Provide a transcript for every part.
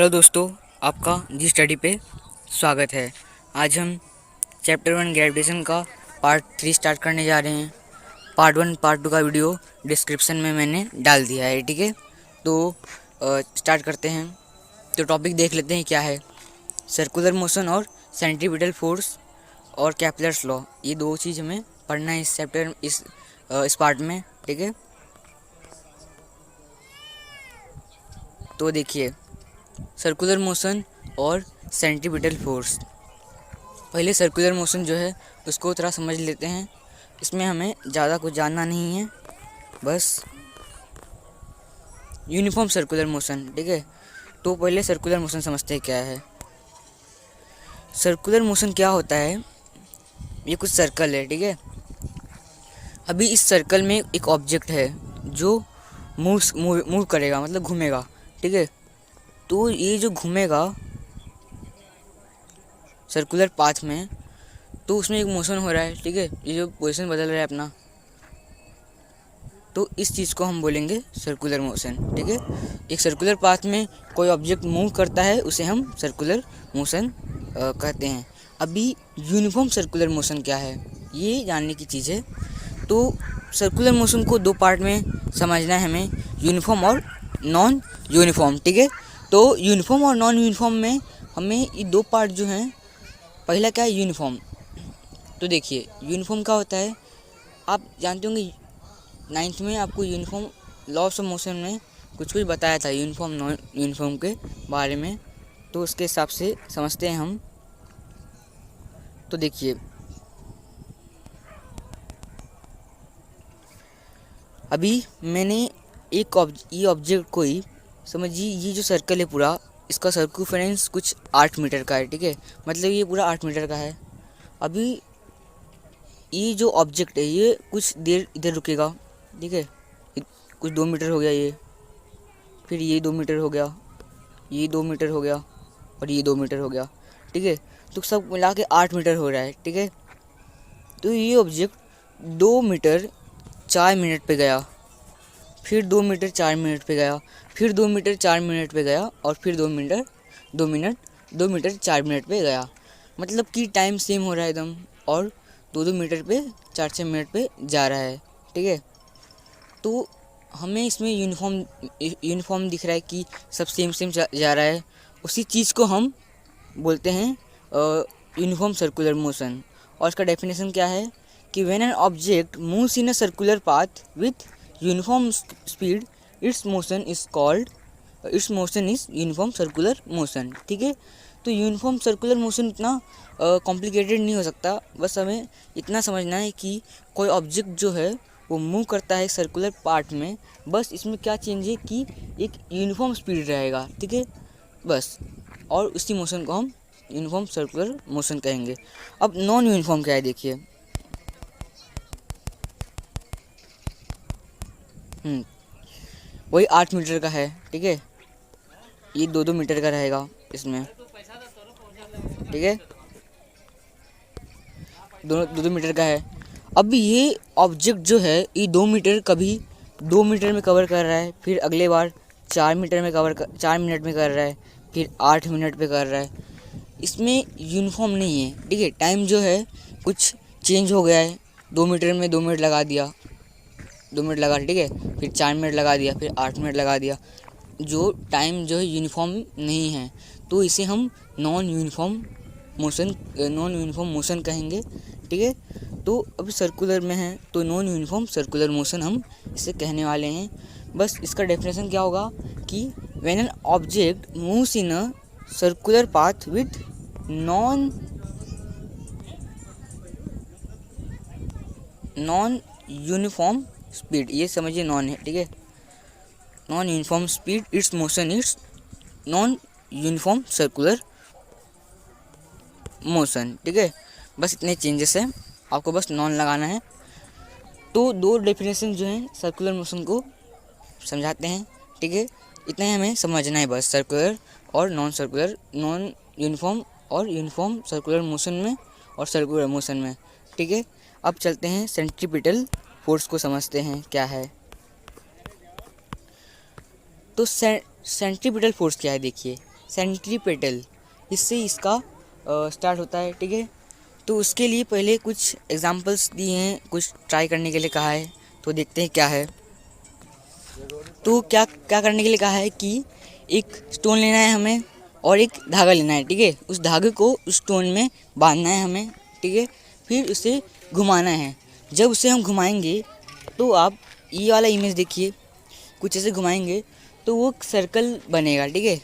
Hello दोस्तों, आपका जी study पे स्वागत है। आज हम चैप्टर 1 ग्रेविटेशन का पार्ट 3 स्टार्ट करने जा रहे हैं। पार्ट 1 पार्ट 2 का वीडियो डिस्क्रिप्शन में मैंने डाल दिया है, ठीक है। तो स्टार्ट करते हैं। तो टॉपिक देख लेते हैं क्या है। सर्कुलर मोशन और सेंट्रीपिटल फोर्स और केपलर्स लॉ, ये दो चीज़ हमें पढ़ना है इस चैप्टर इस पार्ट में, ठीक है। तो देखिए, सर्कुलर मोशन और सेंट्रीपिटल फोर्स। पहले सर्कुलर मोशन जो है उसको थोड़ा समझ लेते हैं। इसमें हमें ज़्यादा कुछ जानना नहीं है, बस यूनिफॉर्म सर्कुलर मोशन, ठीक है। तो पहले सर्कुलर मोशन समझते हैं क्या है। सर्कुलर मोशन क्या होता है, ये कुछ सर्कल है, ठीक है। अभी इस सर्कल में एक ऑब्जेक्ट है जो मूव करेगा, मतलब घूमेगा, ठीक है। तो ये जो घूमेगा सर्कुलर पाथ में, तो उसमें एक मोशन हो रहा है, ठीक है। ये जो पोजीशन बदल रहा है अपना, तो इस चीज़ को हम बोलेंगे सर्कुलर मोशन, ठीक है। एक सर्कुलर पाथ में कोई ऑब्जेक्ट मूव करता है, उसे हम सर्कुलर मोशन कहते हैं। अभी यूनिफॉर्म सर्कुलर मोशन क्या है, ये जानने की चीज़ है। तो सर्कुलर मोशन को दो पार्ट में समझना है हमें, यूनिफॉर्म और नॉन यूनिफॉर्म, ठीक है। तो यूनिफॉर्म और नॉन यूनिफॉर्म में हमें ये दो पार्ट जो हैं, पहला क्या है यूनिफॉर्म। तो देखिए, यूनिफॉर्म क्या होता है, आप जानते होंगे 9th में आपको यूनिफॉर्म लॉस ऑफ मोशन में कुछ कुछ बताया था यूनिफॉर्म नॉन यूनिफॉर्म के बारे में। तो उसके हिसाब से समझते हैं हम। तो देखिए, अभी मैंने ये ऑब्जेक्ट को ही समझिए, ये जो सर्कल है पूरा, इसका सर्कमफेरेंस कुछ 8 मीटर का है, ठीक है। मतलब ये पूरा 8 मीटर का है। अभी ये जो ऑब्जेक्ट है ये कुछ देर इधर रुकेगा, ठीक है। कुछ 2 मीटर हो गया ये, फिर ये 2 मीटर हो गया, ये 2 मीटर हो गया और ये 2 मीटर हो गया, ठीक है। तो सब मिला के 8 मीटर हो रहा है, ठीक है। तो ये ऑब्जेक्ट 2 मीटर 4 मिनट पे गया, फिर 2 मीटर 4 मिनट पे गया, फिर 2 मीटर 4 मिनट पे गया और फिर 2 मीटर 4 मिनट पे गया। मतलब कि टाइम सेम हो रहा है एकदम, और 2 मीटर पे 4 मिनट पे जा रहा है, ठीक है। तो हमें इसमें यूनिफॉर्म दिख रहा है कि सब सेम जा रहा है। उसी चीज़ को हम बोलते हैं यूनिफॉर्म सर्कुलर मोशन। और इसका डेफिनेशन क्या है कि when an object moves in a circular path with uniform speed, it's motion is uniform circular motion, ठीक है। तो यूनिफॉर्म सर्कुलर मोशन इतना कॉम्प्लिकेटेड नहीं हो सकता, बस हमें इतना समझना है कि कोई ऑब्जेक्ट जो है वो मूव करता है सर्कुलर पार्ट में, बस इसमें क्या चेंज है कि एक यूनिफॉर्म स्पीड रहेगा, ठीक है, बस। और उसी मोशन को हम यूनिफॉर्म सर्कुलर मोशन कहेंगे। अब नॉन यूनिफॉर्म क्या है, देखिए। वही 8 मीटर का है, ठीक है। ये 2 मीटर का रहेगा इसमें, ठीक है। दोनों 2 मीटर का है। अब ये ऑब्जेक्ट जो है ये 2 मीटर कभी 2 मीटर में कवर कर रहा है, फिर अगले बार 4 मिनट में कर रहा है, फिर 8 मिनट पे कर रहा है। इसमें यूनिफॉर्म नहीं है, ठीक है। टाइम जो है कुछ चेंज हो गया है, 2 मीटर में 2 मिनट लगा दिया, 2 मिनट लगा, ठीक है, फिर 4 मिनट लगा दिया, फिर 8 मिनट लगा दिया। जो टाइम जो है यूनिफॉर्म नहीं है, तो इसे हम नॉन यूनिफॉर्म मोशन कहेंगे, ठीक है। तो अभी सर्कुलर में है तो नॉन यूनिफॉर्म सर्कुलर मोशन हम इसे कहने वाले हैं। बस इसका डेफिनेशन क्या होगा कि when an object moves in a circular path with non uniform speed, ये समझिए नॉन है, ठीक है। Non uniform speed, it's motion it's non uniform circular motion, ठीक है। बस इतने चेंजेस हैं, आपको बस नॉन लगाना है। तो दो डेफिनेशन जो हैं सर्कुलर मोशन को समझाते हैं, ठीक है। इतना हमें समझना है बस, सर्कुलर और नॉन यूनिफॉर्म और यूनिफॉर्म सर्कुलर मोशन में और सर्कुलर मोशन में, ठीक है। अब चलते हैं सेंट्रीपिटल फोर्स को समझते हैं क्या है। तो सेंट्रीपिटल फोर्स क्या है, देखिए। सेंट्रीपेटल, इससे इसका स्टार्ट होता है, ठीक है। तो उसके लिए पहले कुछ एग्जांपल्स दिए हैं, कुछ ट्राई करने के लिए कहा है, तो देखते हैं क्या है। तो क्या क्या करने के लिए कहा है कि एक स्टोन लेना है हमें और एक धागा लेना है, ठीक है। उस धागे को उस स्टोन में बांधना है हमें, ठीक है। फिर उसे घुमाना है। जब उसे हम घुमाएंगे तो आप ये वाला इमेज देखिए, कुछ ऐसे घुमाएंगे तो वो सर्कल बनेगा, ठीक है।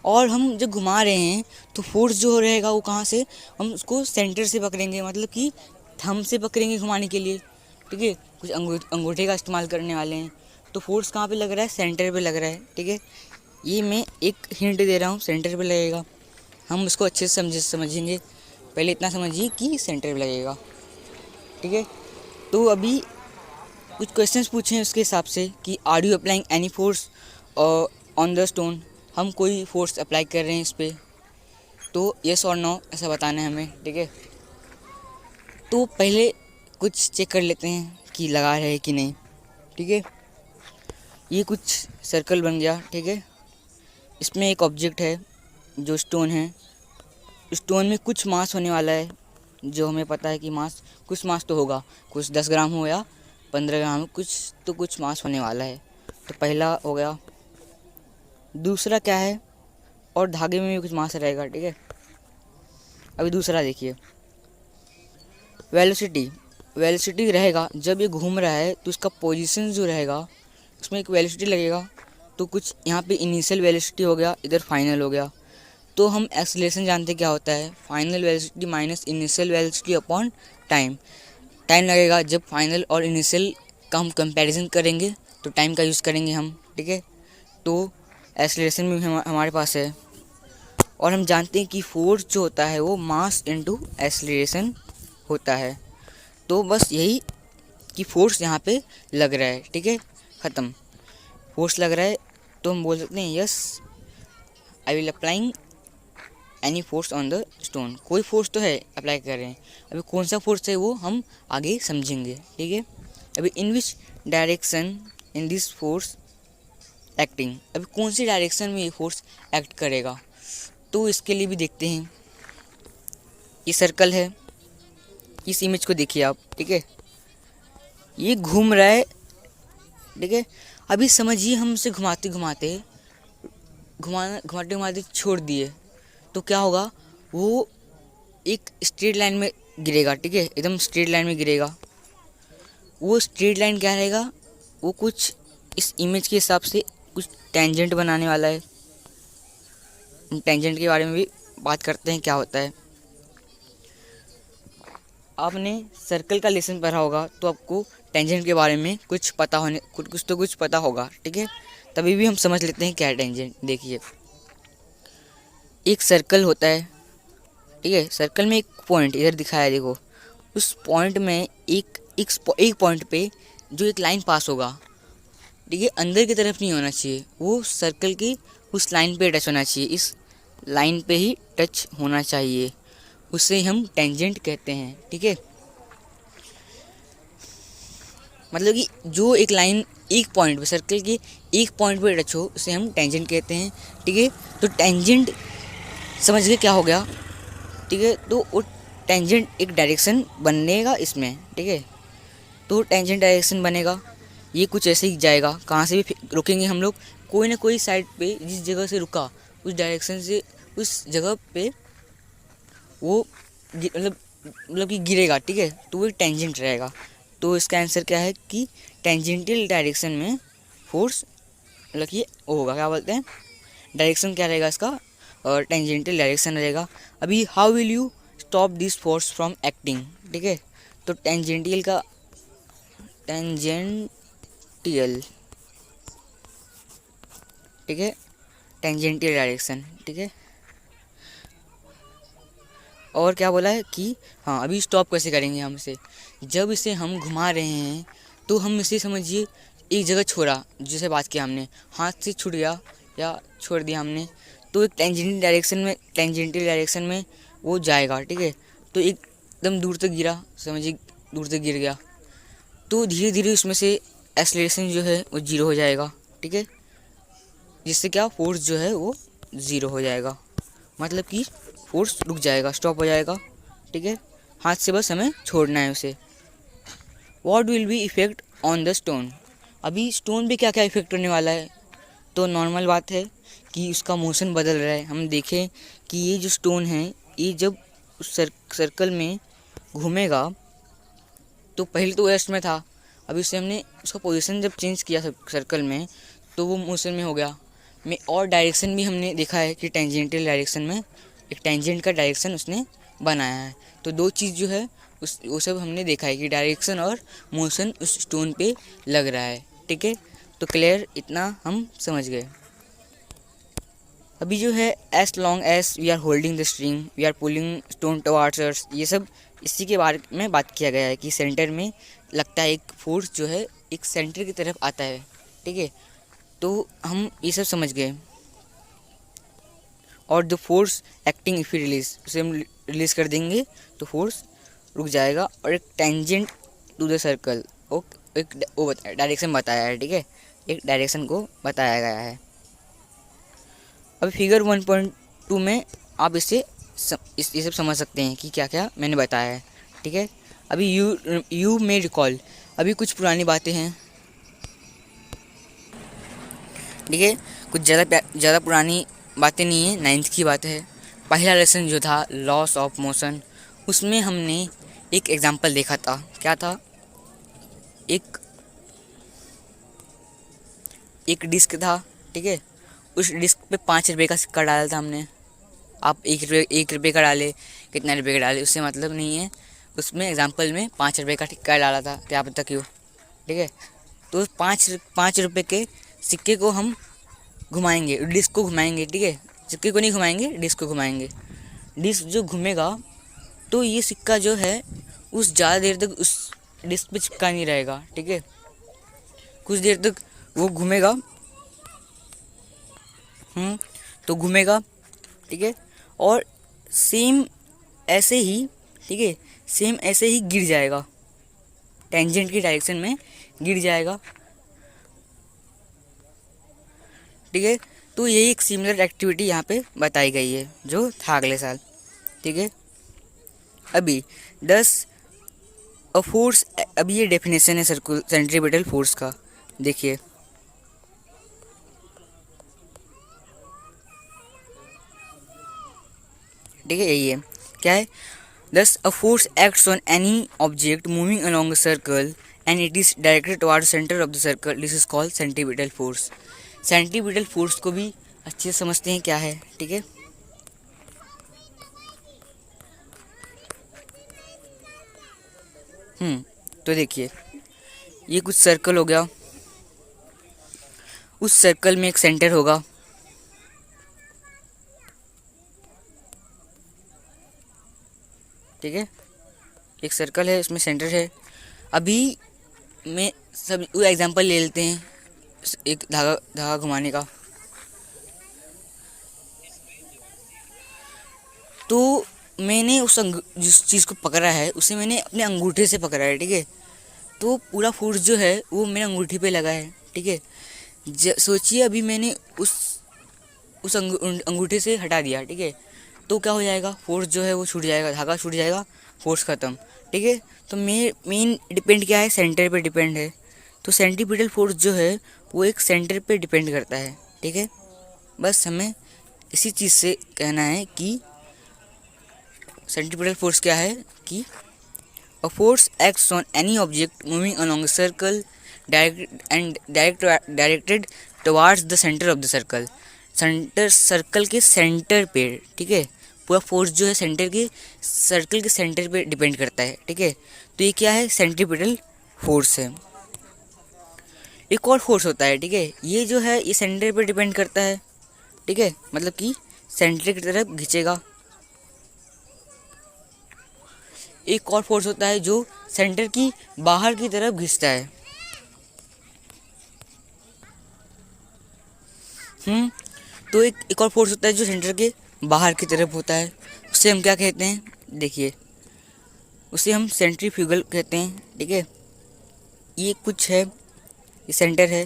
और हम जब घुमा रहे हैं तो फोर्स जो रहेगा वो कहाँ से, हम उसको सेंटर से पकड़ेंगे, मतलब कि थंब से पकड़ेंगे घुमाने के लिए, ठीक है। कुछ अंगूठे का इस्तेमाल करने वाले हैं, तो फोर्स कहाँ पे लग रहा है, सेंटर पे लग रहा है, ठीक है। ये मैं एक हिंट दे रहा हूँ, सेंटर पे लगेगा। हम उसको अच्छे से समझेंगे। पहले इतना समझिए कि सेंटर पे लगेगा, ठीक है। तो अभी कुछ क्वेश्चंस पूछे हैं उसके हिसाब से कि are you applying any force on the stone, हम कोई फोर्स अप्लाई कर रहे हैं इस पर, तो येस और नो ऐसा बताना है हमें, ठीक है। तो पहले कुछ चेक कर लेते हैं कि लगा रहे हैं कि नहीं, ठीक है। ये कुछ सर्कल बन गया, ठीक है। इसमें एक ऑब्जेक्ट है जो स्टोन है, स्टोन में कुछ मास होने वाला है, जो हमें पता है कि मास, कुछ मास तो होगा, कुछ 10 ग्राम हो या 15 ग्राम, कुछ मास होने वाला है। तो पहला हो गया। दूसरा क्या है, और धागे में भी कुछ मास रहेगा, ठीक है। अभी दूसरा देखिए, वेलोसिटी रहेगा। जब ये घूम रहा है तो उसका पोजीशन जो रहेगा उसमें एक वेलोसिटी लगेगा। तो कुछ यहाँ पे इनिशियल वेलोसिटी हो गया, इधर फाइनल हो गया। तो हम एक्सेलरेशन जानते क्या होता है, final velocity minus initial velocity upon time. Time लगेगा, जब फाइनल और इनिशियल का हम कंपैरिजन करेंगे तो टाइम का यूज़ करेंगे हम, ठीक है। तो एक्सेलरेशन भी हमारे पास है। और हम जानते हैं कि फोर्स जो होता है वो मास इनटू एक्सेलरेशन होता है। तो बस यही कि फोर्स यहाँ पे लग रहा है, ठीक है, ख़त्म। फोर्स लग रहा है तो हम बोल सकते हैं yes I will applying any force on the stone. कोई फोर्स तो है, अप्लाई कर रहे हैं। अभी कौन सा फोर्स है वो हम आगे समझेंगे, ठीक है। अभी in which direction in this force acting, अभी कौन सी डायरेक्शन में ये फोर्स एक्ट करेगा, तो इसके लिए भी देखते हैं। ये सर्कल है, इस इमेज को देखिए आप, ठीक है। ये घूम रहा है, ठीक है। अभी समझिए हम इसे घुमाते घुमाते छोड़ दिए तो क्या होगा, वो एक स्ट्रेट लाइन में गिरेगा, ठीक है, एकदम स्ट्रेट लाइन में गिरेगा। वो स्ट्रेट लाइन क्या रहेगा, वो कुछ इस इमेज के हिसाब से कुछ टेंजेंट बनाने वाला है। टेंजेंट के बारे में भी बात करते हैं क्या होता है। आपने सर्कल का लेसन पढ़ा होगा तो आपको टेंजेंट के बारे में कुछ पता होगा, ठीक है। तभी भी हम समझ लेते हैं क्या है टेंजेंट। देखिए, एक सर्कल होता है, ठीक है। सर्कल में एक पॉइंट इधर दिखाया है, देखो। उस पॉइंट में एक पॉइंट पे जो एक लाइन पास होगा, ठीक है, अंदर की तरफ नहीं होना चाहिए, वो सर्कल की उस लाइन पे टच होना चाहिए, इस लाइन पे ही टच होना चाहिए, उसे हम टेंजेंट कहते हैं, ठीक है। मतलब कि जो एक लाइन एक पॉइंट पे, सर्कल के एक पॉइंट पे टच हो, उसे हम टेंजेंट कहते हैं, ठीक है। तो टेंजेंट समझ गए क्या हो गया, ठीक है। तो वो टेंजेंट एक डायरेक्शन बनेगा इसमें, ठीक है। तो टेंजेंट डायरेक्शन बनेगा, ये कुछ ऐसे ही जाएगा, कहाँ से भी रुकेंगे हम लोग, कोई ना कोई साइड पे जिस जगह से रुका उस डायरेक्शन से उस जगह पे वो मतलब कि गिरेगा, ठीक है। तो वो टेंजेंट रहेगा। तो इसका आंसर क्या है कि टेंजेंटल डायरेक्शन में फोर्स, मतलब कि होगा, क्या बोलते हैं, डायरेक्शन क्या रहेगा इसका, और टेंजेंटल डायरेक्शन रहेगा। अभी how will you stop this force from acting, ठीक है। तो टेंजेंटियल, ठीक है, टेंजेंटियल डायरेक्शन, ठीक है। और क्या बोला है कि हाँ, अभी स्टॉप कैसे करेंगे हम इसे, जब इसे हम घुमा रहे हैं तो हम इसे समझिए एक जगह छोड़ा, जैसे बात किया हमने, हाथ से छूट गया या छोड़ दिया हमने, तो एक टेंजेंटियल डायरेक्शन में वो जाएगा, ठीक है। तो एकदम दूर तक गिरा, समझिए दूर तक गिर गया, तो धीरे धीरे उसमें से एक्सेलरेशन जो है वो जीरो हो जाएगा, ठीक है। जिससे क्या, फोर्स जो है वो ज़ीरो हो जाएगा, मतलब कि फोर्स रुक जाएगा, स्टॉप हो जाएगा। ठीक है, हाथ से बस हमें छोड़ना है उसे। What will be effect on the stone, अभी स्टोन पे क्या क्या इफेक्ट होने वाला है। तो नॉर्मल बात है कि उसका मोशन बदल रहा है। हम देखें कि ये जो स्टोन है ये जब उस सर्कल में घूमेगा तो पहले तो वेस्ट में था, अभी उससे हमने उसका पोजीशन जब चेंज किया सर्कल में तो वो मोशन में हो गया। में और डायरेक्शन भी हमने देखा है कि टेंजेंटल डायरेक्शन में एक टेंजेंट का डायरेक्शन उसने बनाया है। तो दो चीज़ जो है उस वो सब हमने देखा है कि डायरेक्शन और मोशन उस स्टोन पे लग रहा है। ठीक है, तो क्लियर, इतना हम समझ गए। अभी जो है as long as we are holding the string we are pulling stone towards us, ये सब इसी के बारे में बात किया गया है कि सेंटर में लगता है एक फोर्स जो है एक सेंटर की तरफ आता है। ठीक है, तो हम ये सब समझ गए। और the force acting if you release, उसे हम रिलीज कर देंगे तो फोर्स रुक जाएगा। और एक टेंजेंट टू द सर्कल, एक वो डायरेक्शन बताया है। ठीक है, एक डायरेक्शन को बताया गया है। अब फिगर 1.2 में आप ये सब समझ सकते हैं कि क्या क्या मैंने बताया है। ठीक है, अभी यू मे रिकॉल, अभी कुछ पुरानी बातें हैं। ठीक है, कुछ ज़्यादा पुरानी बातें नहीं है, 9th की बात है। पहला लेसन जो था लॉस ऑफ मोशन, उसमें हमने एक एग्जांपल देखा था। क्या था, एक डिस्क था। ठीक है, उस डिस्क पे 5 रुपये का सिक्का डाला था हमने। आप 1 रुपये का डाले, कितना रुपये का डाले उससे मतलब नहीं है। उसमें एग्जांपल में 5 रुपये का सिक्का डाला था, क्या पता क्यों। ठीक है, तो 5 रुपये के सिक्के को हम घुमाएंगे, डिस्क को घुमाएंगे। ठीक है, सिक्के को नहीं घुमाएंगे, डिस्क को घुमाएंगे। डिस्क जो घूमेगा तो ये सिक्का जो है उस ज़्यादा देर तक उस डिस्क पे चिपका नहीं रहेगा। ठीक है, कुछ देर तक वो घूमेगा, तो घूमेगा। ठीक है, और सेम ऐसे ही, ठीक है, सेम ऐसे ही गिर जाएगा, टेंजेंट की डायरेक्शन में गिर जाएगा। ठीक है, तो यही एक सिमिलर एक्टिविटी यहाँ पे बताई गई है जो था अगले साल। ठीक है, अभी 10 अ फोर्स, अभी ये डेफिनेशन है सेंट्रीपिटल फोर्स का, देखिए। ठीक है, यही है, क्या है, thus a force acts on any object moving along a circle and it is directed towards the center of the circle. This is called centripetal force. Centripetal force को भी अच्छे से समझते हैं क्या है। ठीक है, तो देखिए ये कुछ सर्कल हो गया, उस सर्कल में एक सेंटर होगा। ठीक है, एक सर्कल है उसमें सेंटर है। अभी मैं सब एग्जांपल ले लेते हैं एक धागा घुमाने का। तो मैंने जिस चीज़ को पकड़ा है उसे मैंने अपने अंगूठे से पकड़ा है। ठीक है, तो पूरा फोर्स जो है वो मेरे अंगूठे पे लगा है। ठीक है, सोचिए अभी मैंने उस अंगूठे से हटा दिया। ठीक है, तो क्या हो जाएगा, फोर्स जो है वो छूट जाएगा, धागा छूट जाएगा, फोर्स ख़त्म। ठीक है, तो मेन डिपेंड क्या है, सेंटर पे डिपेंड है। तो सेंट्रीपिटल फोर्स जो है वो एक सेंटर पे डिपेंड करता है। ठीक है, बस हमें इसी चीज़ से कहना है कि सेंट्रीपिटल फोर्स क्या है कि a force acts on any object moving along a circle directed towards the centre of the circle, circle के सेंटर पे। ठीक है, पूरा फोर्स जो है सर्कल के सेंटर पे डिपेंड करता है। ठीक है, तो ये क्या है, सेंट्रीपिटल फोर्स है। एक और फोर्स होता है। ठीक है, ये जो है ये सेंटर पे डिपेंड करता है। ठीक है, मतलब कि सेंटर की तरफ खींचेगा। एक और फोर्स होता है जो सेंटर की बाहर की तरफ खींचता है। तो एक और फोर्स होता है जो सेंटर के बाहर की तरफ होता है, उसे हम क्या कहते हैं, देखिए उसे हम सेंट्रीफ्यूगल कहते हैं। ठीक है, ये कुछ है, ये सेंटर है।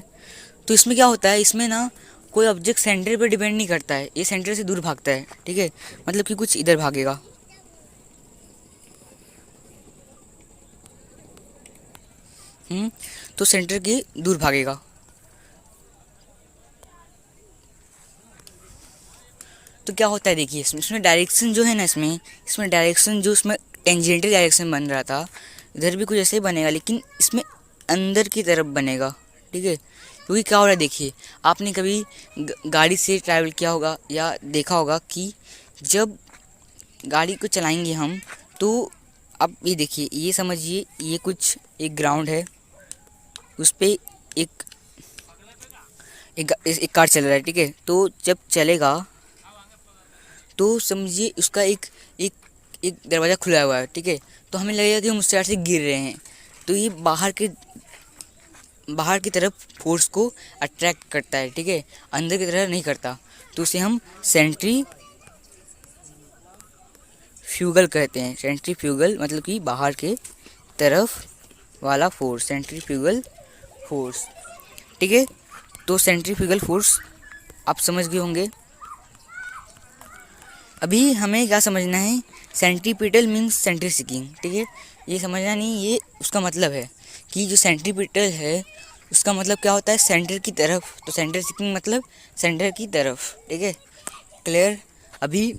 तो इसमें क्या होता है, इसमें ना कोई ऑब्जेक्ट सेंटर पे डिपेंड नहीं करता है, ये सेंटर से दूर भागता है, ठीक है। मतलब कि कुछ इधर भागेगा, तो सेंटर के दूर भागेगा। तो क्या होता है देखिए, इसमें डायरेक्शन जो है ना, इसमें डायरेक्शन जो इसमें टेंजेंटल डायरेक्शन बन रहा था, इधर भी कुछ ऐसे ही बनेगा, लेकिन इसमें अंदर की तरफ बनेगा, ठीक है। क्योंकि क्या हो रहा है देखिए, आपने कभी गाड़ी से ट्रैवल किया होगा या देखा होगा कि जब गाड़ी को चलाएंगे हम, तो अब ये देखिए, ये समझिए ये कुछ एक ग्राउंड है, उस पर एक एक कार चल रहा है, ठीक है। तो जब चलेगा तो समझिए उसका एक एक एक दरवाज़ा खुला हुआ है, ठीक है। तो हमें लगेगा कि हम उस साइड से गिर रहे हैं, तो ये बाहर की तरफ फोर्स को अट्रैक्ट करता है, ठीक है, अंदर की तरफ नहीं करता। तो उसे हम सेंट्रीफ्यूगल कहते हैं। सेंट्रीफ्यूगल मतलब कि बाहर के तरफ वाला फोर्स, सेंट्रीफ्यूगल फोर्स, ठीक है। तो सेंट्रीफ्यूगल फोर्स आप समझ गए होंगे। अभी हमें क्या समझना है, सेंट्रीपिटल मीन्स सेंट्रीसिटिंग, ठीक है। ये समझना नहीं, ये उसका मतलब है कि जो सेंट्रीपिटल है उसका मतलब क्या होता है, सेंटर की तरफ। तो सेंट्रीसिटिंग मतलब सेंटर की तरफ, ठीक है, क्लियर। अभी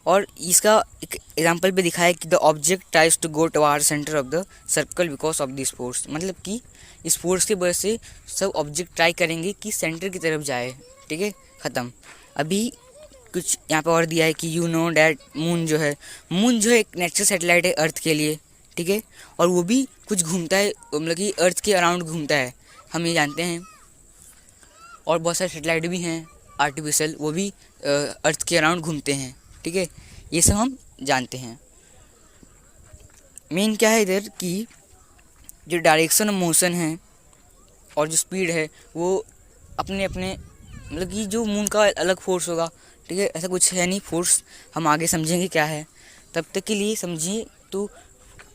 और इसका एक एग्जांपल भी दिखाया कि the object tries to go toward centre of the circle because of this force. मतलब कि इस फोर्स की वजह से सब ऑब्जेक्ट ट्राई करेंगे कि सेंटर की तरफ जाए, ठीक है, ख़त्म। अभी कुछ यहाँ पे और दिया है कि यू नो डैट मून जो है एक नेचुरल सैटेलाइट है अर्थ के लिए, ठीक है। और वो भी कुछ घूमता है, मतलब कि अर्थ के अराउंड घूमता है, हम ये जानते हैं। और बहुत सारे सैटेलाइट भी हैं आर्टिफिशियल, वो भी अर्थ के अराउंड घूमते हैं, ठीक है। ये सब हम जानते हैं। मेन क्या है इधर कि जो डायरेक्शन ऑफ मोशन है और जो स्पीड है वो अपने अपने, मतलब कि जो मून का अलग फोर्स होगा, ठीक है, ऐसा कुछ है नहीं फोर्स, हम आगे समझेंगे क्या है। तब तक के लिए समझिए, तो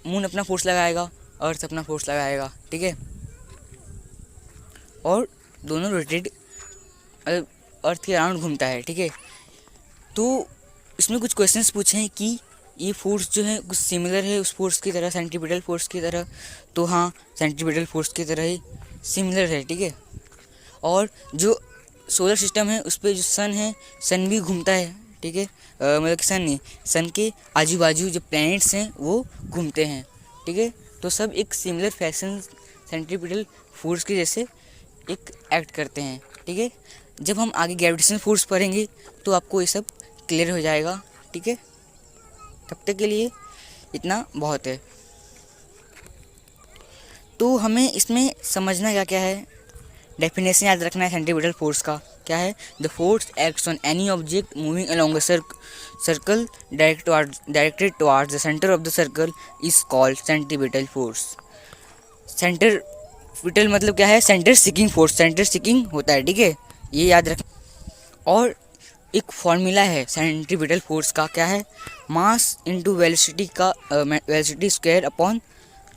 मून अपना फोर्स लगाएगा, अर्थ अपना फोर्स लगाएगा, ठीक है, और दोनों रोटेट अर्थ के अराउंड घूमता है, ठीक है। तो इसमें कुछ क्वेश्चंस पूछे हैं कि ये फोर्स जो है कुछ सिमिलर है उस फोर्स की तरह, सेंट्रीपिटल फोर्स की तरह। तो हाँ, सेंट्रीपिटल फोर्स की तरह ही सिमिलर है, ठीक है। और जो सोलर सिस्टम है उस पर जो सन है, सन भी घूमता है, ठीक है। मतलब कि सन नहीं, सन के आजू बाजू जो प्लैनेट्स हैं वो घूमते हैं, ठीक है। तो सब एक सिमिलर फैशन सेंट्रीपिटल फोर्स के जैसे एक एक्ट करते हैं, ठीक है। जब हम आगे ग्रेविटेशनल फोर्स पढ़ेंगे तो आपको ये सब क्लियर हो जाएगा, ठीक है। तब तक के लिए इतना बहुत है। तो हमें इसमें समझना क्या क्या है, डेफिनेशन याद रखना है सेंट्रीपिटल फोर्स का। क्या है, the force acts on any object moving along a circle directed towards the centre of the circle is called centripetal force. Centripetal मतलब क्या है, centre seeking force, centre seeking होता है, ठीक है, ये याद रख। और एक फॉर्मूला है सेंट्रीपिटल फोर्स का, क्या है, मास इनटू वेलोसिटी का वेलोसिटी स्क्वायर अपॉन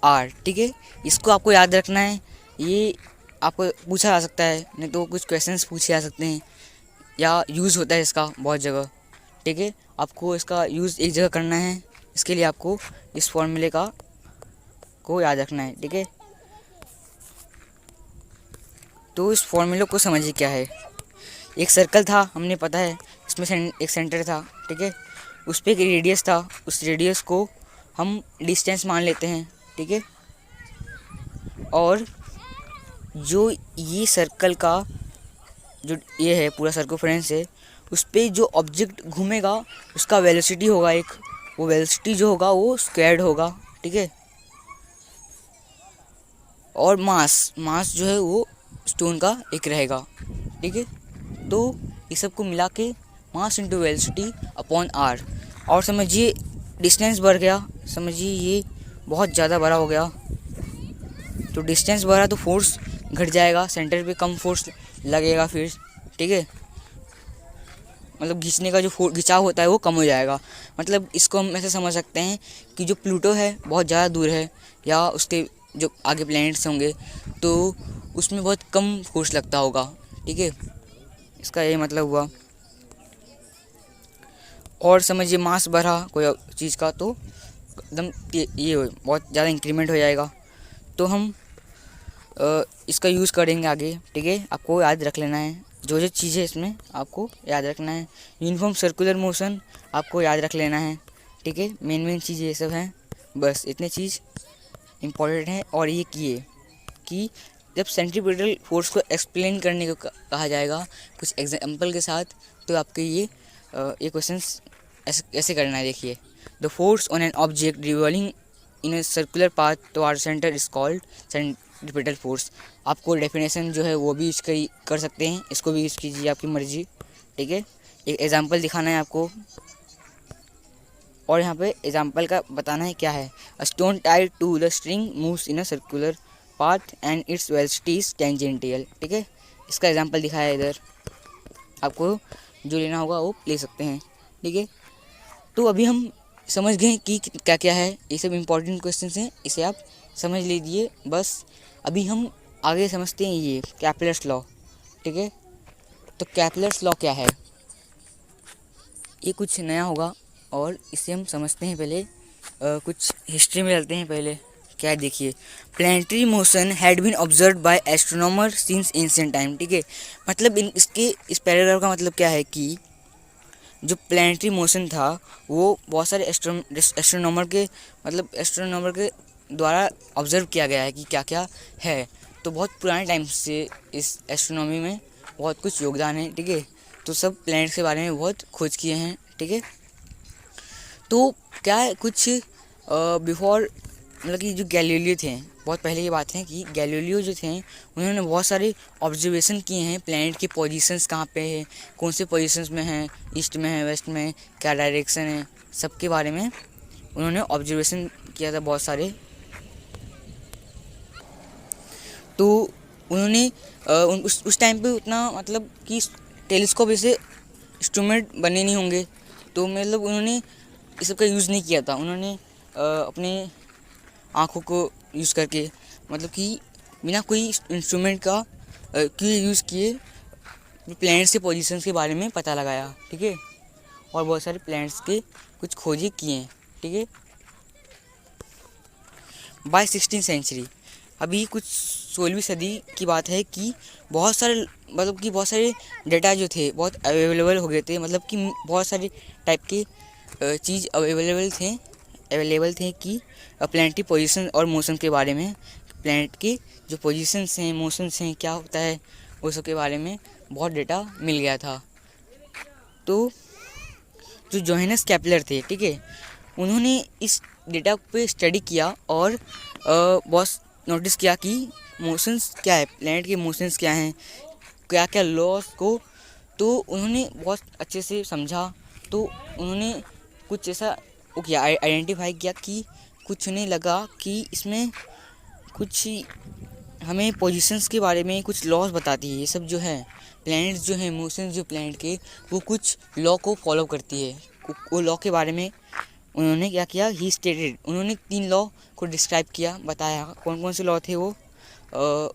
आर, ठीक है। इसको आपको याद रखना है, ये आपको पूछा जा सकता है, नहीं तो कुछ क्वेश्चंस पूछे जा सकते हैं, या यूज़ होता है इसका बहुत जगह, ठीक है। आपको इसका यूज़ एक जगह करना है, इसके लिए आपको इस फॉर्मूले को याद रखना है, ठीक है। तो इस फॉर्मूले को समझिए क्या है। एक सर्कल था, हमने पता है, इसमें एक सेंटर था, ठीक है, उस पर एक रेडियस था, उस रेडियस को हम डिस्टेंस मान लेते हैं, ठीक है। और जो ये सर्कल का जो ये है पूरा सर्कमफ्रेंस है, उस पर जो ऑब्जेक्ट घूमेगा उसका वेलोसिटी होगा एक, वो वेलोसिटी जो होगा वो स्क्वायर्ड होगा, ठीक है। और मास जो है वो स्टोन का एक रहेगा, ठीक है। तो ये सब को मिला के mass into velocity upon r. और समझिए डिस्टेंस बढ़ गया, समझिए ये बहुत ज़्यादा बड़ा हो गया, तो डिस्टेंस बढ़ा तो फोर्स घट जाएगा, सेंटर पे कम फोर्स लगेगा फिर, ठीक है। मतलब खींचने का जो खिंचाव होता है वो कम हो जाएगा। मतलब इसको हम ऐसे समझ सकते हैं कि जो प्लूटो है बहुत ज़्यादा दूर है, या उसके जो आगे प्लैनेट्स होंगे, तो उसमें बहुत कम फोर्स लगता होगा, ठीक है, इसका ये मतलब हुआ। और समझिए मास बढ़ा कोई चीज़ का तो एकदम ये बहुत ज़्यादा इंक्रीमेंट हो जाएगा। तो हम इसका यूज़ करेंगे आगे, ठीक है, आपको याद रख लेना है जो जो चीज़ें इसमें आपको याद रखना है। यूनिफॉर्म सर्कुलर मोशन आपको याद रख लेना है, ठीक है, मेन चीज़ ये सब हैं, बस इतने चीज़ इम्पोर्टेंट है। और ये किए कि जब सेंट्रीपिटल फोर्स को एक्सप्लेन करने को कहा जाएगा कुछ एग्जाम्पल के साथ, तो आपके ये क्वेश्चंस ऐसे करना है। देखिए, the force on an object revolving in a circular path towards centre is called centripetal force. आपको डेफिनेशन जो है वो भी यूज कर सकते हैं, इसको भी यूज़ कीजिए, आपकी मर्जी, ठीक है। एक एग्जांपल दिखाना है आपको, और यहाँ पे एग्जांपल का बताना है क्या है। A stone tied to the string moves in a circular path and its velocity is tangential, ठीक है, इसका एग्जांपल दिखाया है इधर, आपको जो लेना होगा वो ले सकते हैं, ठीक है। तो अभी हम समझ गए कि क्या क्या है, ये सब इम्पोर्टेंट क्वेश्चंस हैं, इसे आप समझ लीजिए बस। अभी हम आगे समझते हैं ये कैपलर्स लॉ, ठीक है। तो कैपलर्स लॉ क्या है, ये कुछ नया होगा और इसे हम समझते हैं। पहले कुछ हिस्ट्री में चलते हैं पहले। क्या है देखिए, planetary motion had been observed by astronomer since ancient time, ठीक है। मतलब इसके इस पैराग्राफ का मतलब क्या है कि जो प्लैनेटरी मोशन था वो बहुत सारे एस्ट्रोनॉमर के द्वारा ऑब्जर्व किया गया है कि क्या क्या है। तो बहुत पुराने टाइम से इस एस्ट्रोनॉमी में बहुत कुछ योगदान है, ठीक है। तो सब प्लैनेट्स के बारे में बहुत खोज किए हैं, ठीक है। तो क्या है कुछ बिफोर, मतलब कि जो गैलीलियो थे, बहुत पहले की बात है कि गैलीलियो जो थे उन्होंने बहुत सारे ऑब्जर्वेशन किए हैं प्लैनेट की पोजीशंस कहाँ पे है, कौन से पोजीशंस में है, ईस्ट में है, वेस्ट में, क्या डायरेक्शन है, सबके बारे में उन्होंने ऑब्जर्वेशन किया था बहुत सारे। तो उन्होंने उस टाइम पे उतना मतलब कि टेलीस्कोप ऐसे इंस्ट्रूमेंट बने नहीं होंगे, तो मतलब उन्होंने इस सब का यूज़ नहीं किया था। उन्होंने अपने आँखों को यूज़ करके, मतलब कि बिना कोई इंस्ट्रूमेंट का यूज़ किए प्लैनेट्स के पोजीशंस के बारे में पता लगाया, ठीक है। और बहुत सारे प्लैनेट्स के कुछ खोजें किए, ठीक है। बाय 16th सेंचुरी, अभी कुछ 16वीं सदी की बात है कि बहुत सारे मतलब कि बहुत सारे डेटा जो थे बहुत अवेलेबल हो गए थे, मतलब कि बहुत सारे टाइप के चीज़ अवेलेबल थे कि प्लैनेटरी पोजीशन और मोशन के बारे में, प्लैनेट के जो पोजीशंस हैं, मोशंस हैं, क्या होता है, वो सब के बारे में बहुत डेटा मिल गया था। तो जो जोहानस केपलर थे, ठीक है, उन्होंने इस डेटा पे स्टडी किया और बहुत नोटिस किया कि मोशंस क्या है, प्लैनेट के मोशंस क्या हैं, क्या क्या लॉस को, तो उन्होंने बहुत अच्छे से समझा। तो उन्होंने कुछ ऐसा वो किया, आइडेंटिफाई किया कि कुछ उन्हें लगा कि इसमें कुछ हमें पोजीशंस के बारे में कुछ लॉस बताती है। ये सब जो है प्लैनेट्स जो है, मोशंस जो प्लैनेट के, वो कुछ लॉ को फॉलो करती है। वो लॉ के बारे में उन्होंने क्या किया, ही स्टेटेड, उन्होंने 3 लॉ को डिस्क्राइब किया, बताया कौन कौन से लॉ थे वो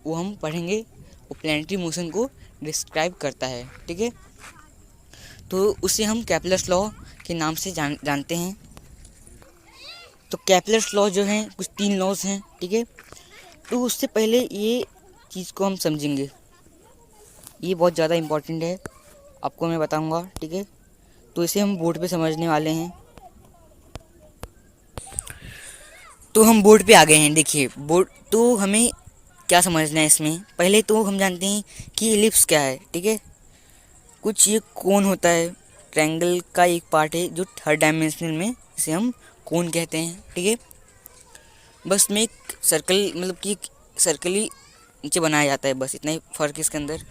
हम पढ़ेंगे। वो प्लैनेटरी मोशन को डिस्क्राइब करता है, ठीक है। तो उसे हम कैपलर्स लॉ के नाम से जानते हैं। तो कैपलर्स लॉ जो हैं कुछ 3 लॉज हैं, ठीक है। तो उससे पहले ये चीज़ को हम समझेंगे, ये बहुत ज़्यादा इम्पोर्टेंट है, आपको मैं बताऊंगा, ठीक है। तो इसे हम बोर्ड पे समझने वाले हैं। तो हम बोर्ड पे आ गए हैं, देखिए बोर्ड। तो हमें क्या समझना है इसमें, पहले तो हम जानते हैं कि एलिप्स क्या है, ठीक है। कुछ ये कोन होता है, ट्रायंगल का एक पार्ट है जो 3rd डायमेंशनल में, इसे हम कोन कहते हैं, ठीक है। बस में एक सर्कल, मतलब कि एक सर्कल ही नीचे बनाया जाता है, बस इतना ही फ़र्क है इसके अंदर।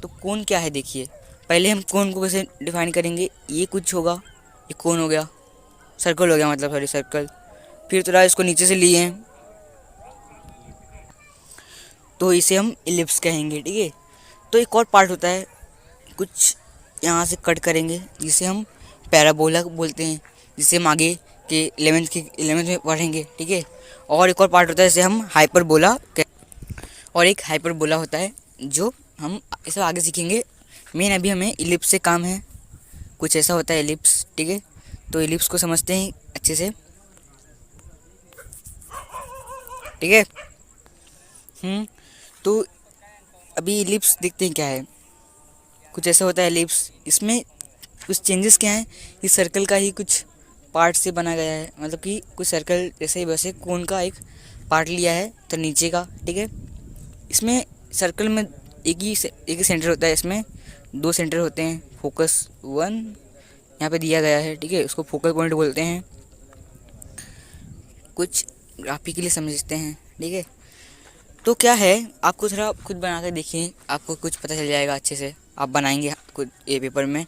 तो कोन क्या है देखिए, पहले हम कोन को कैसे डिफाइन करेंगे, ये कुछ होगा, ये कोन हो गया, सर्कल हो गया, मतलब सॉरी सर्कल। फिर थोड़ा इसको नीचे से लिए हैं तो इसे हम इलिप्स कहेंगे, ठीक है। तो एक और पार्ट होता है, कुछ यहाँ से कट करेंगे जिसे हम पैराबोला बोलते हैं, जिसे हम आगे के 11th में पढ़ेंगे, ठीक है। और एक और पार्ट होता है जिसे हम हाइपरबोला, और एक हाइपरबोला होता है, जो हम इसे आगे सीखेंगे। मेन अभी हमें इलिप्स से काम है। कुछ ऐसा होता है इलिप्स, ठीक है। तो इलिप्स को समझते हैं अच्छे से, ठीक है। तो अभी इलिप्स देखते हैं क्या है। कुछ ऐसा होता है इलिप्स, इसमें कुछ चेंजेस क्या हैं। इस सर्कल का ही कुछ पार्ट से बना गया है, मतलब कि कुछ सर्कल जैसे वैसे कोन का एक पार्ट लिया है तो नीचे का, ठीक है। इसमें सर्कल में एक ही सेंटर होता है। इसमें दो सेंटर होते हैं, फोकस 1 यहाँ पे दिया गया है, ठीक है। उसको फोकल पॉइंट बोलते हैं। कुछ ग्राफिकली समझते हैं, ठीक है। तो क्या है, आपको थोड़ा खुद बना कर देखिए, आपको कुछ पता चल जाएगा अच्छे से। आप बनाएंगे खुद ये पेपर में।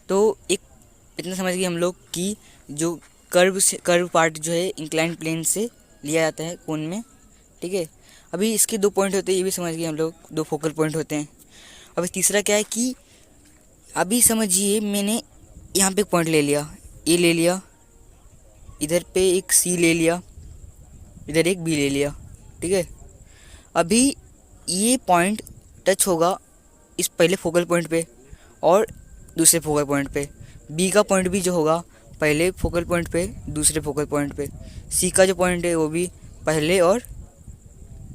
तो एक इतना समझ गए हम लोग कि जो कर्व पार्ट जो है इंक्लाइन प्लेन से लिया जाता है कोन में, ठीक है। अभी इसके 2 पॉइंट होते हैं, ये भी समझ गए हम लोग, 2 फोकल पॉइंट होते हैं। अभी तीसरा क्या है कि अभी समझिए मैंने यहाँ पे एक पॉइंट ले लिया, ए ले लिया, इधर पे एक सी ले लिया, इधर एक बी ले लिया, ठीक है। अभी ये पॉइंट टच होगा इस पहले फोकल पॉइंट पे और दूसरे फोकल पॉइंट पे। बी का पॉइंट भी जो होगा पहले फोकल पॉइंट पे, दूसरे फोकल पॉइंट पे। सी का जो पॉइंट है वो भी पहले और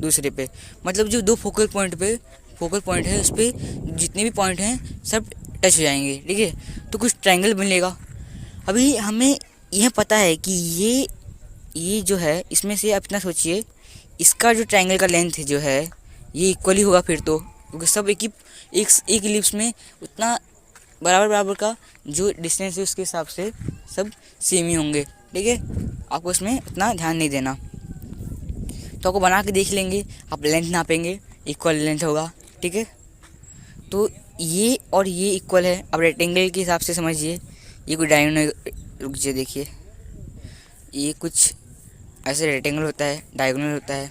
दूसरे पे। मतलब जो 2 फोकल पॉइंट है उस पर जितने भी पॉइंट हैं सब टच हो जाएंगे, ठीक है। तो कुछ ट्रायंगल बनेगा। अभी हमें यह पता है कि ये जो है, इसमें से आप इतना सोचिए, इसका जो ट्रायंगल का लेंथ जो है ये इक्वली होगा फिर तो, क्योंकि सब एक इलिप्स में उतना बराबर का जो डिस्टेंस है उसके हिसाब से सब सेम ही होंगे, ठीक है। आपको इसमें उतना ध्यान नहीं देना। तो आपको बना के देख लेंगे, आप लेंथ नापेंगे, इक्वल लेंथ होगा, ठीक है। तो ये और ये इक्वल है। अब रेक्टेंगल के हिसाब से समझिए, ये कोई डायगोनल, रुक जाइए देखिए, ये कुछ ऐसे रेक्टेंगल होता है, डायगोनल होता है,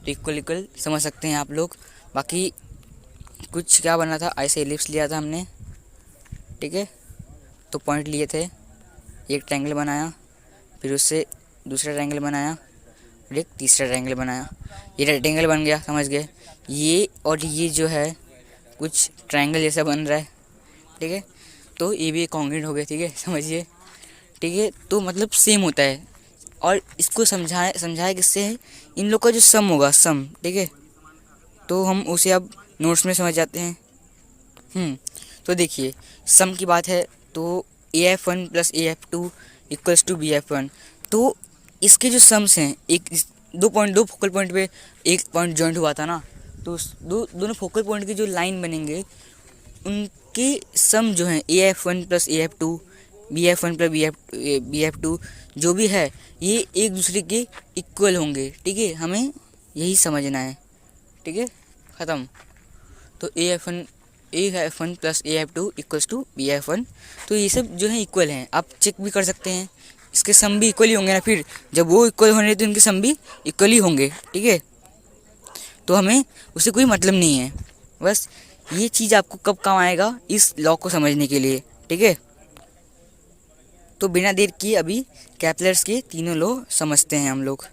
तो इक्वल समझ सकते हैं आप लोग। बाकी कुछ क्या बना था, ऐसे एलिप्स लिया था हमने, ठीक है। तो पॉइंट लिए थे, एक ट्रायंगल बनाया, फिर उससे दूसरा ट्रायंगल बनाया और एक तीसरा ट्रायंगल बनाया। ये रेक्टेंगल बन गया, समझ गए। ये और ये जो है कुछ ट्रायंगल जैसा बन रहा है, ठीक है। तो ये भी कॉन्ग्रुएंट हो गया, ठीक है, समझिए, ठीक है। तो मतलब सेम होता है। और इसको समझाया किससे है, इन लोग का जो सम होगा, सम, ठीक है। तो हम उसे अब नोट्स में समझ जाते हैं। तो देखिए, सम की बात है तो AF1 + AF2 = BF1। तो इसके जो सम्स हैं, एक 2 फोकल पॉइंट पे एक पॉइंट जॉइंट हुआ था ना, तो दोनों फोकल पॉइंट की जो लाइन बनेंगे उनके सम जो हैं AF1 + AF2, BF1 + BF2 जो भी है, ये एक दूसरे के इक्वल होंगे, ठीक है। हमें यही समझना है, ठीक है, ख़त्म। तो AF1 + AF2 = BF1। तो ये सब जो है इक्वल हैं, आप चेक भी कर सकते हैं। इसके सम भी इक्वल ही होंगे ना, फिर जब वो इक्वल होने तो इनके सम भी इक्वल ही होंगे, ठीक है। तो हमें उससे कोई मतलब नहीं है, बस ये चीज़ आपको कब काम आएगा, इस लॉ को समझने के लिए, ठीक है। तो बिना देर किए अभी कैपलर्स के तीनों लॉ समझते हैं हम लोग।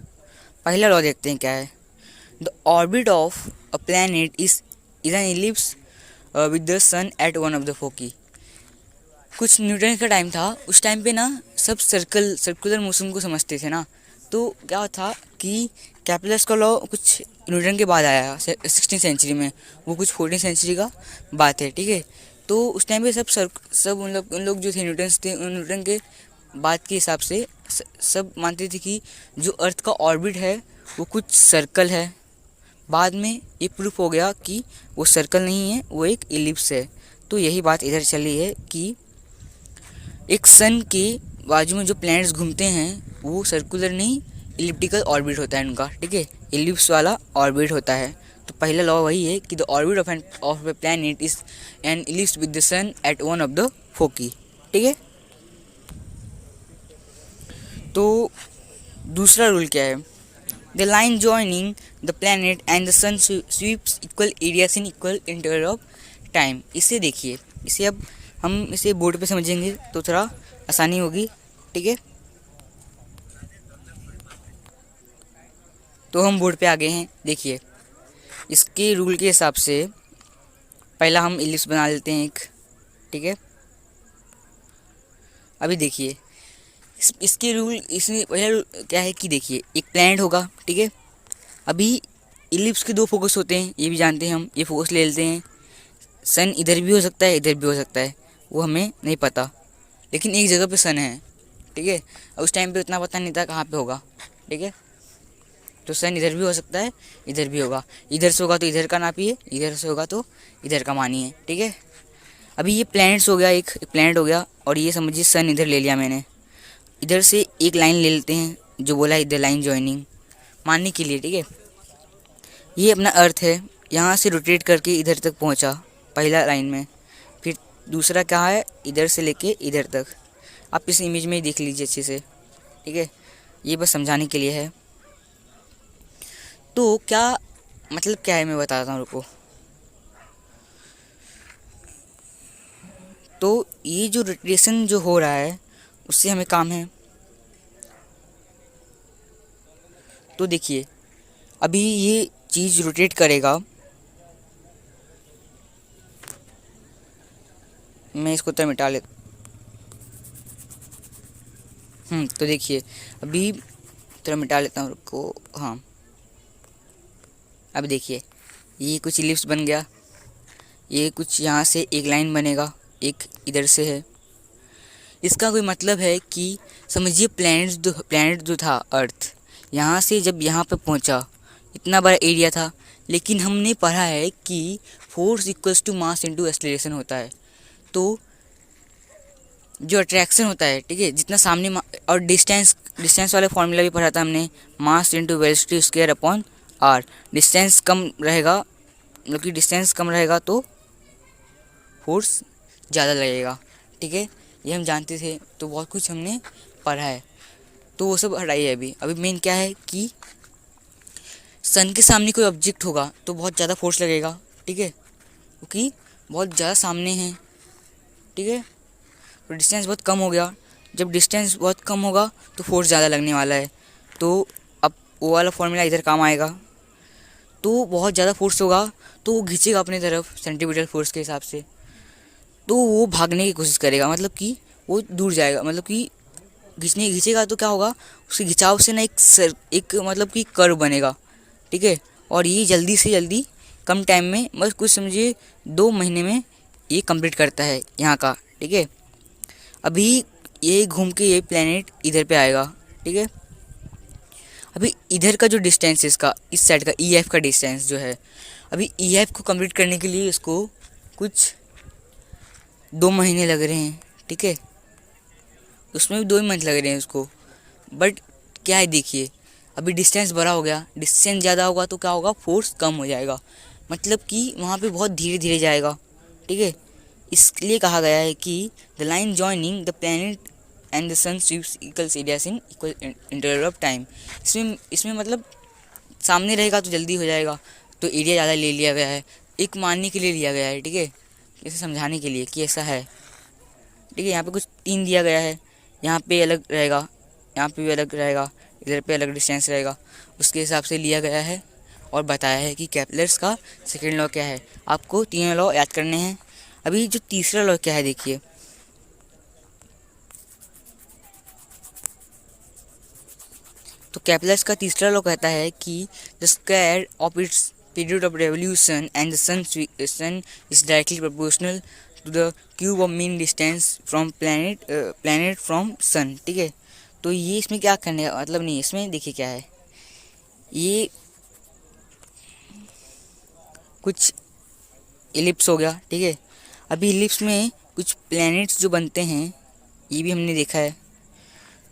पहला लॉ देखते हैं क्या है। The orbit of a planet is an ellipse with the sun at one of the foci. कुछ न्यूटन का टाइम था, उस टाइम पे ना सब सर्कुलर मोशन को समझते थे ना। तो क्या था कि कैपलर्स का लॉ कुछ न्यूटन के बाद आया 16th सेंचुरी में, वो कुछ 14th सेंचुरी का बात है, ठीक है। तो उस टाइम पे सब उन लोग जो थे न्यूटन्स थे, उन न्यूटन के बात के हिसाब से सब मानते थे कि जो अर्थ का ऑर्बिट है वो कुछ सर्कल है। बाद में ये प्रूफ हो गया कि वो सर्कल नहीं है, वो एक इलिप्स है। तो यही बात इधर चली है कि एक सन के बाजू में जो प्लैनेट्स घूमते हैं वो सर्कुलर नहीं, इलिप्टिकल ऑर्बिट होता है उनका, ठीक है, इलिप्स वाला ऑर्बिट होता है। तो पहला लॉ वही है कि the orbit of a planet is an ellipse with the sun at one of the foci, ठीक है। तो दूसरा रूल क्या है, the line joining the planet and the sun sweeps equal areas in equal interval of time. इसे देखिए, इसे अब हम इसे बोर्ड पे समझेंगे तो थोड़ा आसानी होगी, ठीक है। तो हम बोर्ड पे आ गए हैं। देखिए इसके रूल के हिसाब से पहला हम इलिप्स बना लेते हैं एक, ठीक है। अभी देखिए इसके रूल, इसमें पहला रूल क्या है कि देखिए एक प्लैनेट होगा, ठीक है। अभी इलिप्स के दो फोकस होते हैं, ये भी जानते हैं हम, ये फोकस ले लेते हैं। सन इधर भी हो सकता है, इधर भी हो सकता है, वो हमें नहीं पता, लेकिन एक जगह पे सन है, ठीक है। उस टाइम पे उतना पता नहीं था कहाँ पे होगा, ठीक है। तो सन इधर भी हो सकता है, इधर भी होगा, इधर से होगा तो इधर का नापिए, इधर से होगा तो इधर का मानिए, ठीक है। अभी ये प्लैनेट्स हो गया, एक प्लैनेट हो गया, और ये समझिए सन इधर ले लिया मैंने। इधर से एक लाइन ले लेते हैं, जो बोला इधर लाइन जॉइनिंग मानने के लिए, ठीक है। ये अपना अर्थ है, यहाँ से रोटेट करके इधर तक पहुँचा पहला लाइन में। फिर दूसरा क्या है, इधर से लेके इधर तक। आप इस इमेज में ही देख लीजिए अच्छे से, ठीक है। ये बस समझाने के लिए है। तो क्या मतलब क्या है मैं बताता हूँ, रुको। तो ये जो रोटेशन जो हो रहा है उससे हमें काम है। तो देखिए अभी ये चीज़ रोटेट करेगा, मैं इसको तो मिटा ले। तो देखिए अभी थोड़ा मिटा लेता हूँ, रुको। हाँ अब देखिए ये कुछ इलिप्स बन गया, ये कुछ यहाँ से एक लाइन बनेगा, एक इधर से है। इसका कोई मतलब है कि समझिए प्लैनेट जो था अर्थ, यहाँ से जब यहाँ पे पहुँचा इतना बड़ा एरिया था, लेकिन हमने पढ़ा है कि force equals to mass into acceleration होता है। तो जो अट्रैक्शन होता है, ठीक है, जितना सामने और डिस्टेंस वाला फॉर्मूला भी पढ़ा था हमने, mass into velocity square upon R. Distance कम रहेगा, मतलब कि डिस्टेंस कम रहेगा तो फोर्स ज़्यादा लगेगा, ठीक है। ये हम जानते थे, तो बहुत कुछ हमने पढ़ा है, तो वो सब हटाइए। अभी मेन क्या है कि सन के सामने कोई ऑब्जेक्ट होगा तो बहुत ज़्यादा फोर्स लगेगा, ठीक है, क्योंकि बहुत ज़्यादा सामने है, ठीक है। तो डिस्टेंस बहुत कम हो गया, जब डिस्टेंस बहुत कम होगा तो फोर्स ज़्यादा लगने वाला है। तो अब वो वाला फॉर्मूला इधर काम आएगा। तो बहुत ज़्यादा फोर्स होगा तो वो खींचेगा अपनी तरफ सेंटीमीटर फोर्स के हिसाब से, तो वो भागने की कोशिश करेगा, मतलब कि वो दूर जाएगा, मतलब कि खींचेगा तो क्या होगा, उसके खिंचाव से ना एक मतलब कि कर्व बनेगा, ठीक है। और ये जल्दी से जल्दी कम टाइम में, बस कुछ समझिए 2 महीने में ये कंप्लीट करता है यहाँ का, ठीक है। अभी ये घूम के ये प्लेनेट इधर पे आएगा, ठीक है। अभी इधर का जो डिस्टेंस है इसका, इस साइड का EF का डिस्टेंस जो है, अभी EF को कंप्लीट करने के लिए इसको कुछ 2 महीने लग रहे हैं, ठीक है। उसमें भी 2 ही मंथ लग रहे हैं उसको। बट क्या है देखिए, अभी डिस्टेंस बड़ा हो गया, डिस्टेंस ज़्यादा होगा तो क्या होगा, फोर्स कम हो जाएगा, मतलब कि वहाँ पे बहुत धीरे धीरे जाएगा, ठीक है। इसलिए कहा गया है कि the line joining the planet and the sun sweeps equals areas in equal interval of time. इसमें मतलब सामने रहेगा तो जल्दी हो जाएगा, तो एरिया ज़्यादा ले लिया गया है, एक मानने के लिए लिया गया है, ठीक है, इसे समझाने के लिए कि ऐसा है, ठीक है। यहाँ पे कुछ 3 दिया गया है, यहाँ पे अलग रहेगा, यहाँ पे भी अलग रहेगा, इधर पे अलग डिस्टेंस रहेगा, उसके हिसाब से लिया गया है। और बताया है कि केपलर्स का सेकेंड लॉ क्या है, आपको 3 लॉ याद करने हैं। अभी जो तीसरा लॉ क्या है देखिए, तो केपलर्स का तीसरा लॉ कहता है कि the square of its period of revolution and the sun is directly proportional to the cube of mean distance from planet from sun, ठीक है। तो ये इसमें क्या करने का मतलब नहीं है, इसमें देखिए क्या है, ये कुछ इलिप्स हो गया, ठीक है। अभी इलिप्स में कुछ प्लैनेट्स जो बनते हैं ये भी हमने देखा है।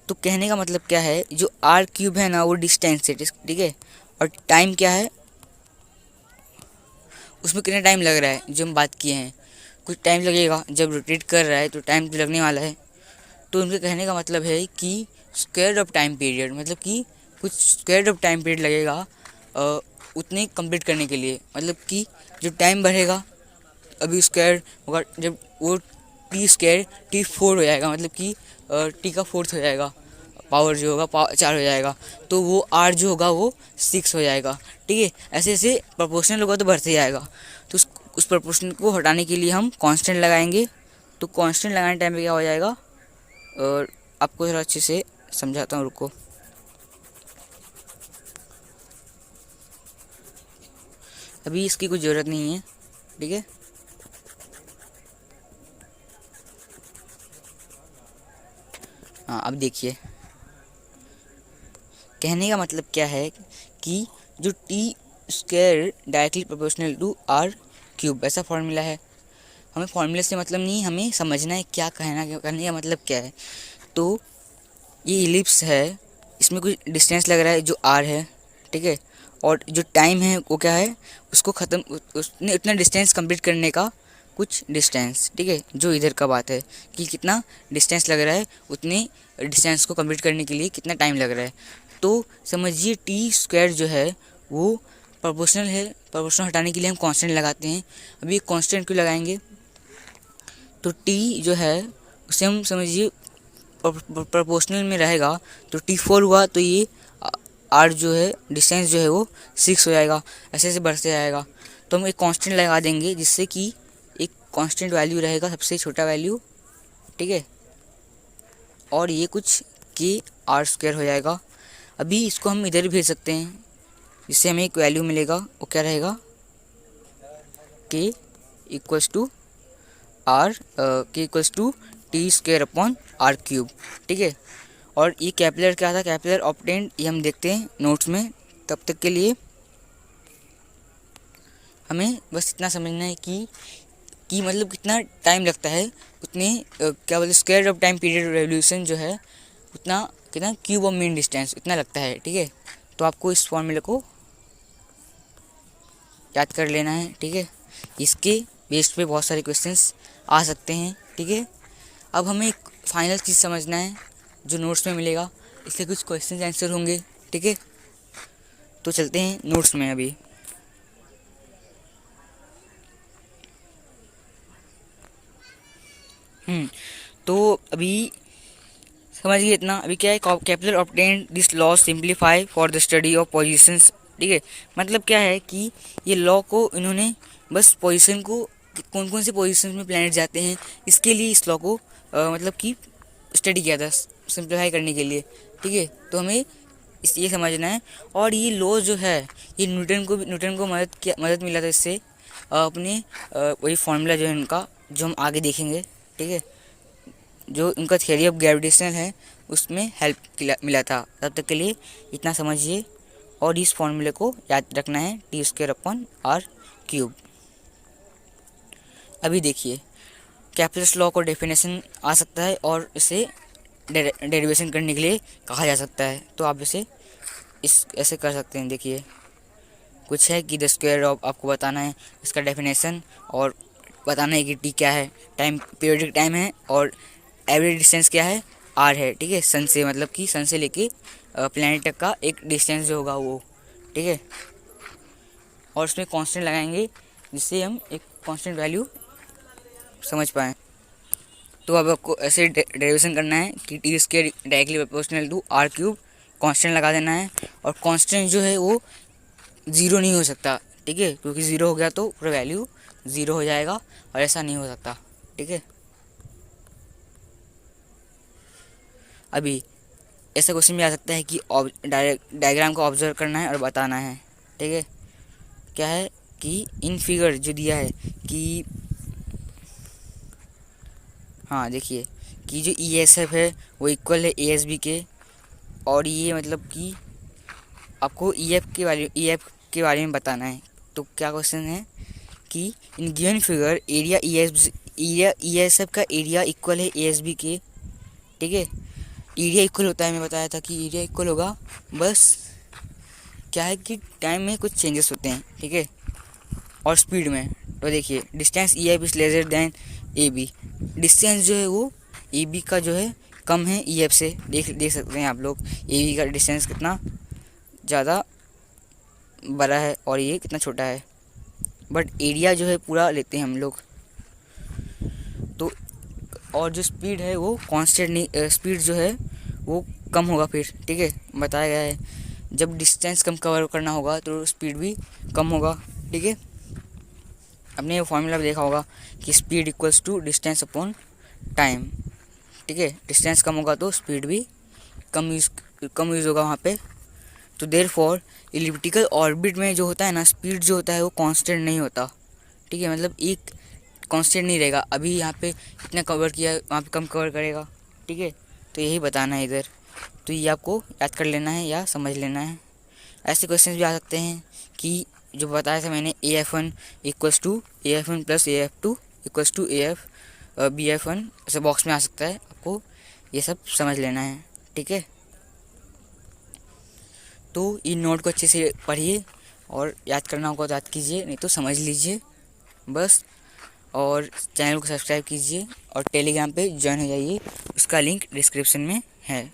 तो कहने का मतलब क्या है, जो R³ है ना वो डिस्टेंस है, ठीक है। और टाइम क्या है, उसमें कितना टाइम लग रहा है जो हम बात किए हैं, कुछ टाइम लगेगा, जब रोटेट कर रहा है तो टाइम तो लगने वाला है। तो उनके कहने का मतलब है कि स्क्वायर ऑफ टाइम पीरियड, मतलब कि कुछ स्क्वायर ऑफ टाइम पीरियड लगेगा उतने कंप्लीट करने के लिए, मतलब कि जो टाइम बढ़ेगा अभी स्क्वायर होगा, जब वो T² T4 हो जाएगा, मतलब कि T का 4th हो जाएगा, पावर जो होगा 4 हो जाएगा, तो वो आर जो होगा वो 6 हो जाएगा। ठीक है, ऐसे ऐसे प्रोपोर्शनल होगा तो बढ़ते जाएगा। तो उस प्रोपोर्शनल को हटाने के लिए हम कांस्टेंट लगाएंगे। तो कांस्टेंट लगाने टाइम पे क्या हो जाएगा, और आपको थोड़ा अच्छे से समझाता हूँ, रुको। अभी इसकी कोई ज़रूरत नहीं है, ठीक है। हाँ, अब देखिए, कहने का मतलब क्या है कि जो T square directly proportional to R cube, ऐसा फॉर्मूला है। हमें फॉर्मूले से मतलब नहीं, हमें समझना है क्या कहने का मतलब क्या है। तो ये इलिप्स है, इसमें कुछ डिस्टेंस लग रहा है जो आर है, ठीक है। और जो टाइम है वो क्या है, उसको ख़त्म, उसने उतना डिस्टेंस कंप्लीट करने का कुछ डिस्टेंस, ठीक है, जो इधर का बात है कि कितना डिस्टेंस लग रहा है, उतने डिस्टेंस को कंप्लीट करने के लिए कितना टाइम लग रहा है। तो समझिए टी स्क्वायर जो है वो प्रोपोर्शनल है। प्रोपोर्शनल हटाने के लिए हम कांस्टेंट लगाते हैं। अभी कांस्टेंट क्यों लगाएंगे, तो टी जो है उसे हम समझिए प्रोपोर्शनल में रहेगा, तो T4 हुआ, तो ये आर जो है डिस्टेंस जो है वो 6 हो जाएगा। ऐसे ऐसे बढ़ते जाएगा। तो हम एक कांस्टेंट लगा देंगे जिससे कि एक कांस्टेंट वैल्यू रहेगा, सबसे छोटा वैल्यू, ठीक है। और ये कुछ के आर स्क्वायर हो जाएगा। अभी इसको हम इधर भेज सकते हैं, जिससे हमें एक वैल्यू मिलेगा। वो क्या रहेगा, K equals to R, K equals to T square upon R cube, ठीक है। और ये कैपिलर क्या था, कैपिलर ऑब्टेन्ड, ये हम देखते हैं नोट्स में। तब तक के लिए हमें बस इतना समझना है कि मतलब कितना टाइम लगता है, उतने क्या बोलते square of time period revolution जो है उतना, कितना क्यूब ऑफ मीन डिस्टेंस इतना लगता है, ठीक है। तो आपको इस फॉर्मूले को याद कर लेना है, ठीक है। इसके बेस पे बहुत सारे क्वेश्चंस आ सकते हैं, ठीक है। अब हमें एक फाइनल चीज़ समझना है जो नोट्स में मिलेगा, इसलिए कुछ क्वेश्चन आंसर होंगे, ठीक है। तो चलते हैं नोट्स में अभी। तो अभी समझिए इतना। अभी क्या है, Kepler obtained this law simplify for the study of positions, ठीक है। मतलब क्या है कि ये लॉ को इन्होंने बस पोजीशन को, कौन कौन से पोजीशन में प्लैनेट जाते हैं, इसके लिए इस लॉ को मतलब कि स्टडी किया था, सिंप्लीफाई करने के लिए, ठीक है। तो हमें ये समझना है। और ये लॉ जो है ये न्यूटन को मदद मिला था इससे, अपने वही फार्मूला जो है इनका, जो हम आगे देखेंगे, ठीक है। जो उनका थियरी ऑफ ग्रेविटेशनल है उसमें हेल्प मिला था। तब तक के लिए इतना समझिए, और इस फॉर्मूले को याद रखना है, T square upon R cube. अभी देखिए, कैप्लर्स लॉ को डेफिनेशन आ सकता है और इसे डेरिवेशन करने के लिए कहा जा सकता है। तो आप इसे इस ऐसे कर सकते हैं। देखिए, कुछ है कि द स्क्वायर ऑफ, आपको बताना है इसका डेफिनेशन, और बताना है कि टी क्या है, टाइम पीरियडिक टाइम है, और एवरेज डिस्टेंस क्या है, आर है, ठीक है। सन से, मतलब कि सन से लेके प्लैनेट तक का एक डिस्टेंस जो होगा वो, ठीक है। और उसमें कांस्टेंट लगाएंगे जिससे हम एक कांस्टेंट वैल्यू समझ पाएँ। तो अब आपको ऐसे डेरिवेशन करना है कि T square directly proportional to R cube, constant लगा देना है। और कांस्टेंट जो है वो ज़ीरो नहीं हो सकता, ठीक है, क्योंकि ज़ीरो हो गया तो पूरा वैल्यू ज़ीरो हो जाएगा, और ऐसा नहीं हो सकता, ठीक है। अभी ऐसा क्वेश्चन भी आ सकता है कि डायग्राम को ऑब्जर्व करना है और बताना है, ठीक है। क्या है कि इन फिगर जो दिया है कि, हाँ देखिए, कि जो ई एस एफ है वो इक्वल है ए एस बी के, और ये मतलब कि आपको ई एफ के बारे में बताना है। तो क्या क्वेश्चन है कि in given figure area E S F का एरिया इक्वल है ए एस बी के, ठीक है। एरिया इक्वल होता है, मैं बताया था कि एरिया इक्वल होगा, बस क्या है कि टाइम में कुछ चेंजेस होते हैं, ठीक है, और स्पीड में। तो देखिए, distance E F is lesser than A B, distance जो है वो ए बी का जो है कम है ई एफ से। देख सकते हैं आप लोग, ए बी का डिस्टेंस कितना ज़्यादा बड़ा है और ये कितना छोटा है, बट एरिया जो है पूरा लेते हैं हम लोग। तो और जो स्पीड है वो कांस्टेंट नहीं, स्पीड जो है वो कम होगा फिर, ठीक है, बताया गया है। जब डिस्टेंस कम कवर करना होगा तो स्पीड भी कम होगा, ठीक है। आपने ये फॉर्मूला भी देखा होगा कि speed equals to distance upon time, ठीक है। डिस्टेंस कम होगा तो स्पीड भी कम यूज़ होगा वहाँ पे। तो देयरफॉर इलिप्टिकल ऑर्बिट में जो होता है ना, स्पीड जो होता है वो कांस्टेंट नहीं होता, ठीक है। मतलब एक कांस्टेंट नहीं रहेगा, अभी यहाँ पे इतना कवर किया वहाँ पे कम कवर करेगा, ठीक है। तो यही बताना है इधर, तो ये आपको याद कर लेना है या समझ लेना है। ऐसे क्वेश्चन भी आ सकते हैं कि जो बताया था मैंने, AF1 equals to AF1 plus AF2 equals to BF1, ऐसे बॉक्स में आ सकता है, आपको ये सब समझ लेना है, ठीक है। तो इन नोट को अच्छे से पढ़िए और याद करना होगा तो याद कीजिए, नहीं तो समझ लीजिए बस। और चैनल को सब्सक्राइब कीजिए और टेलीग्राम पे ज्वाइन हो जाइए, उसका लिंक डिस्क्रिप्शन में है।